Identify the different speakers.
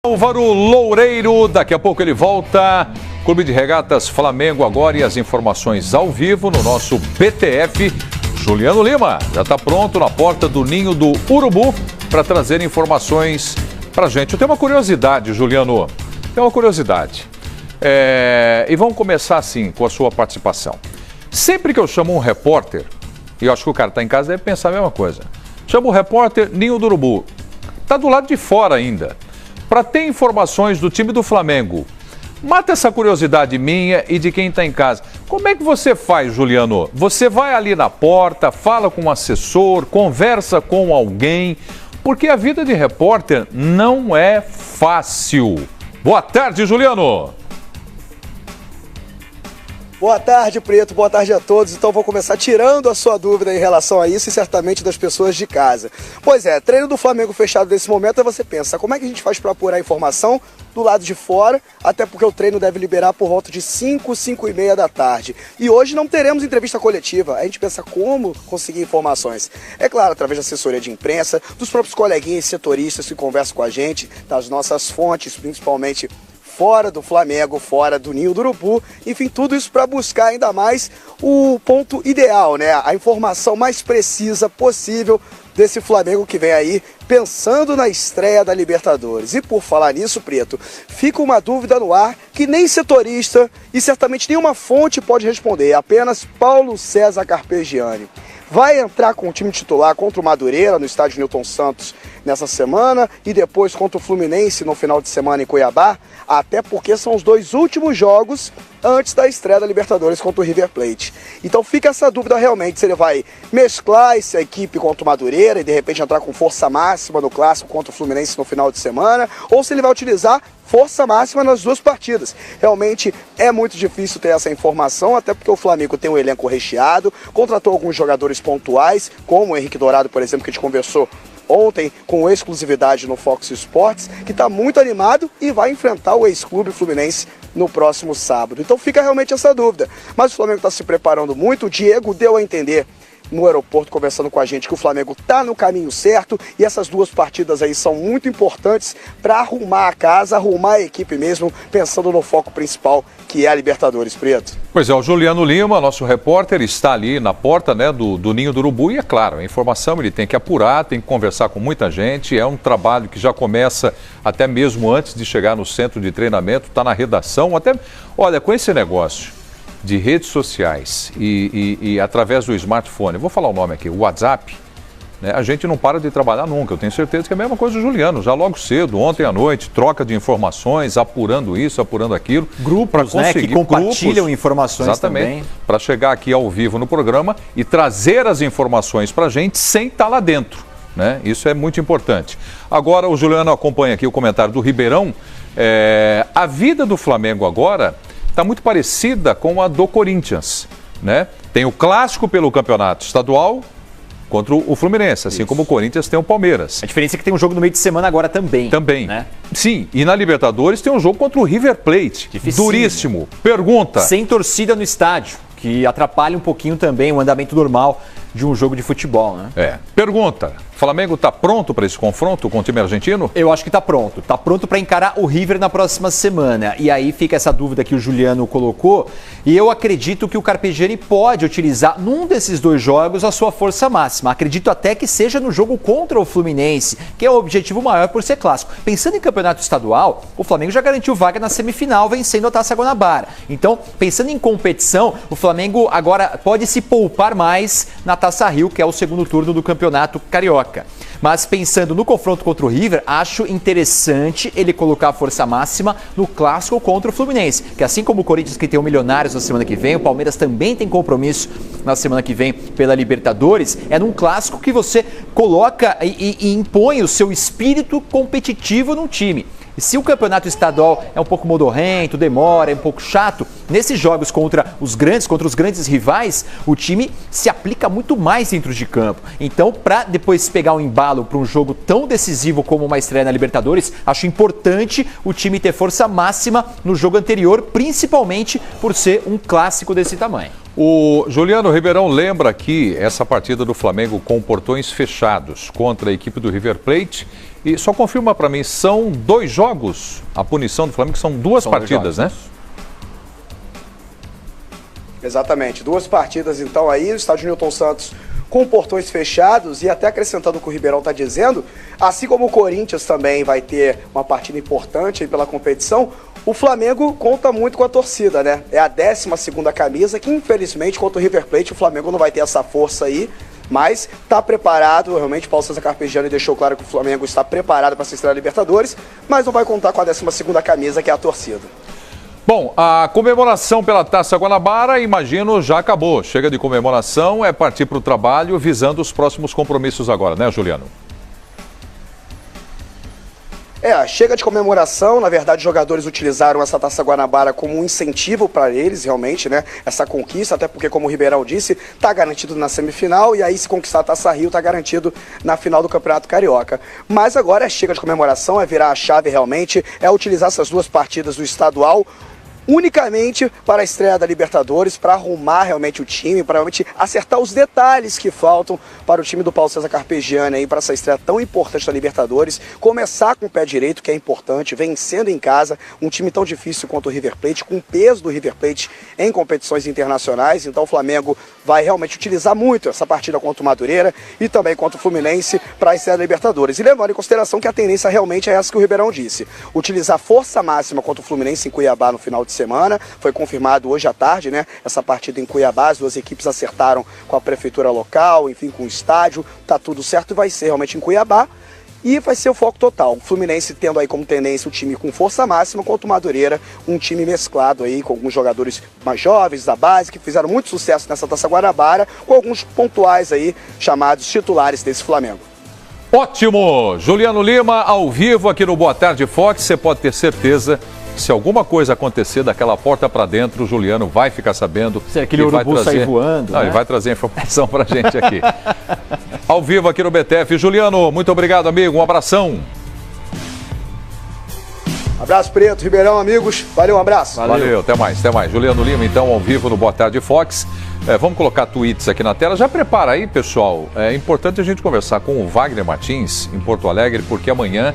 Speaker 1: Álvaro Loureiro, daqui a pouco ele volta. Clube de Regatas Flamengo agora e as informações ao vivo no nosso BTF. Juliano Lima já está pronto na porta do Ninho do Urubu para trazer informações para a gente. Eu tenho uma curiosidade, Juliano. Tenho uma curiosidade. E vamos começar assim com a sua participação. Sempre que eu chamo um repórter, e eu acho que o cara está em casa deve pensar a mesma coisa. Chamo o repórter Ninho do Urubu. Está do lado de fora ainda. Para ter informações do time do Flamengo. Mata essa curiosidade minha e de quem está em casa. Como é que você faz, Juliano? Você vai ali na porta, fala com um assessor, conversa com alguém, porque a vida de repórter não é fácil. Boa tarde, Juliano.
Speaker 2: Boa tarde, Preto. Boa tarde a todos. Então vou começar tirando a sua dúvida em relação a isso e certamente das pessoas de casa. Pois é, treino do Flamengo fechado nesse momento, aí você pensa, como é que a gente faz para apurar a informação do lado de fora, até porque o treino deve liberar por volta de 5, 5 e meia da tarde. E hoje não teremos entrevista coletiva. A gente pensa como conseguir informações. É claro, através da assessoria de imprensa, dos próprios coleguinhas setoristas que conversam com a gente, das nossas fontes, principalmente fora do Flamengo, fora do Ninho do Urubu, enfim, tudo isso para buscar ainda mais o ponto ideal, né? A informação mais precisa possível desse Flamengo que vem aí pensando na estreia da Libertadores. E por falar nisso, Preto, fica uma dúvida no ar que nem setorista e certamente nenhuma fonte pode responder, apenas Paulo César Carpegiani. Vai entrar com o time titular contra o Madureira no estádio Newton Santos nessa semana e depois contra o Fluminense no final de semana em Cuiabá, até porque são os dois últimos jogos antes da estreia da Libertadores contra o River Plate. Então fica essa dúvida realmente se ele vai mesclar essa equipe contra o Madureira e de repente entrar com força máxima no clássico contra o Fluminense no final de semana, ou se ele vai utilizar força máxima nas duas partidas. Realmente é muito difícil ter essa informação, até porque o Flamengo tem um elenco recheado, contratou alguns jogadores pontuais, como o Henrique Dourado, por exemplo, que a gente conversou ontem com exclusividade no Fox Sports, que está muito animado e vai enfrentar o ex-clube Fluminense no próximo sábado. Então fica realmente essa dúvida. Mas o Flamengo está se preparando muito, o Diego deu a entender no aeroporto, conversando com a gente, que o Flamengo está no caminho certo e essas duas partidas aí são muito importantes para arrumar a casa, arrumar a equipe mesmo, pensando no foco principal, que é a Libertadores, Preto.
Speaker 1: Pois é, o Juliano Lima, nosso repórter, está ali na porta, né, do Ninho do Urubu e é claro, a informação ele tem que apurar, tem que conversar com muita gente, é um trabalho que já começa até mesmo antes de chegar no centro de treinamento, está na redação, até, olha, com esse negócio de redes sociais e através do smartphone, vou falar o nome aqui, o WhatsApp, né, a gente não para de trabalhar nunca. Eu tenho certeza que é a mesma coisa do Juliano, já logo cedo, ontem à noite, troca de informações, apurando isso, apurando aquilo.
Speaker 3: Grupos, né, que compartilham informações.
Speaker 1: Exatamente,
Speaker 3: também.
Speaker 1: Para chegar aqui ao vivo no programa e trazer as informações para a gente sem estar lá dentro, né? Isso é muito importante. Agora o Juliano acompanha aqui o comentário do Ribeirão. A vida do Flamengo agora está muito parecida com a do Corinthians, né? Tem o clássico pelo campeonato estadual contra o Fluminense, assim como o Corinthians tem o Palmeiras.
Speaker 3: A diferença é que tem um jogo no meio de semana agora também.
Speaker 1: Também,
Speaker 3: né?
Speaker 1: Sim, e na Libertadores tem um jogo contra o River Plate, duríssimo. Pergunta.
Speaker 3: Sem torcida no estádio, que atrapalha um pouquinho também o andamento normal de um jogo de futebol, né?
Speaker 1: Pergunta, Flamengo está pronto para esse confronto com o time argentino?
Speaker 3: Eu acho que está pronto. Está pronto para encarar o River na próxima semana. E aí fica essa dúvida que o Juliano colocou. E eu acredito que o Carpegiani pode utilizar num desses dois jogos a sua força máxima. Acredito até que seja no jogo contra o Fluminense, que é o objetivo maior por ser clássico. Pensando em campeonato estadual, o Flamengo já garantiu vaga na semifinal vencendo a Taça Guanabara. Então, pensando em competição, o Flamengo agora pode se poupar mais na Taça Rio, que é o segundo turno do Campeonato Carioca. Mas pensando no confronto contra o River, acho interessante ele colocar a força máxima no clássico contra o Fluminense, que assim como o Corinthians, que tem o Milionários na semana que vem, o Palmeiras também tem compromisso na semana que vem pela Libertadores, é num clássico que você coloca e impõe o seu espírito competitivo no time. E se o campeonato estadual é um pouco modorrento, demora, é um pouco chato, nesses jogos contra os grandes rivais, o time se aplica muito mais dentro de campo. Então, para depois pegar um embalo para um jogo tão decisivo como uma estreia na Libertadores, acho importante o time ter força máxima no jogo anterior, principalmente por ser um clássico desse tamanho.
Speaker 1: O Juliano Ribeirão lembra que essa partida do Flamengo com portões fechados contra a equipe do River Plate. E só confirma para mim, são 2 jogos a punição do Flamengo, são 2 partidas, né?
Speaker 2: Exatamente, 2 partidas então aí, no estádio Newton Santos com portões fechados, e até acrescentando o que o Ribeirão está dizendo, assim como o Corinthians também vai ter uma partida importante aí pela competição, o Flamengo conta muito com a torcida, né? É a 12ª camisa, que infelizmente contra o River Plate o Flamengo não vai ter essa força aí, mas está preparado. Realmente Paulo César Carpegiani deixou claro que o Flamengo está preparado para se estrear na Libertadores, mas não vai contar com a 12ª camisa, que é a torcida.
Speaker 1: Bom, a comemoração pela Taça Guanabara, imagino, já acabou. Chega de comemoração, é partir para o trabalho visando os próximos compromissos agora, né, Juliano?
Speaker 2: Chega de comemoração. Na verdade, os jogadores utilizaram essa Taça Guanabara como um incentivo para eles, realmente, né? Essa conquista, até porque, como o Ribeirão disse, está garantido na semifinal, e aí, se conquistar a Taça Rio, está garantido na final do Campeonato Carioca. Mas agora chega de comemoração, é virar a chave realmente, é utilizar essas 2 partidas do estadual unicamente para a estreia da Libertadores, para arrumar realmente o time, para realmente acertar os detalhes que faltam para o time do Paulo César Carpegiani aí, para essa estreia tão importante da Libertadores, começar com o pé direito, que é importante, vencendo em casa, um time tão difícil quanto o River Plate, com o peso do River Plate em competições internacionais. Então o Flamengo vai realmente utilizar muito essa partida contra o Madureira e também contra o Fluminense para a estreia da Libertadores, e levando em consideração que a tendência realmente é essa que o Ribeirão disse, utilizar força máxima contra o Fluminense em Cuiabá no final de semana. Foi confirmado hoje à tarde, né? Essa partida em Cuiabá, as 2 equipes acertaram com a prefeitura local, enfim, com o estádio, tá tudo certo, e vai ser realmente em Cuiabá. E vai ser o foco total. O Fluminense tendo aí como tendência o time com força máxima, contra o Madureira, um time mesclado aí com alguns jogadores mais jovens da base, que fizeram muito sucesso nessa Taça Guanabara, com alguns pontuais aí chamados titulares desse Flamengo.
Speaker 1: Ótimo! Juliano Lima, ao vivo aqui no Boa Tarde Fox. Você pode ter certeza, se alguma coisa acontecer daquela porta para dentro, o Juliano vai ficar sabendo.
Speaker 3: Se aquele urubu sair voando,
Speaker 1: Não,
Speaker 3: né?
Speaker 1: Ele vai trazer informação para a gente aqui. Ao vivo aqui no BTF. Juliano, muito obrigado, amigo. Um abração.
Speaker 2: Abraço, Preto, Ribeirão, amigos. Valeu, um abraço.
Speaker 1: Valeu, até mais, até mais. Juliano Lima, então, ao vivo no Boa Tarde Fox. Vamos colocar tweets aqui na tela. Já prepara aí, pessoal. É importante a gente conversar com o Wagner Martins, em Porto Alegre, porque amanhã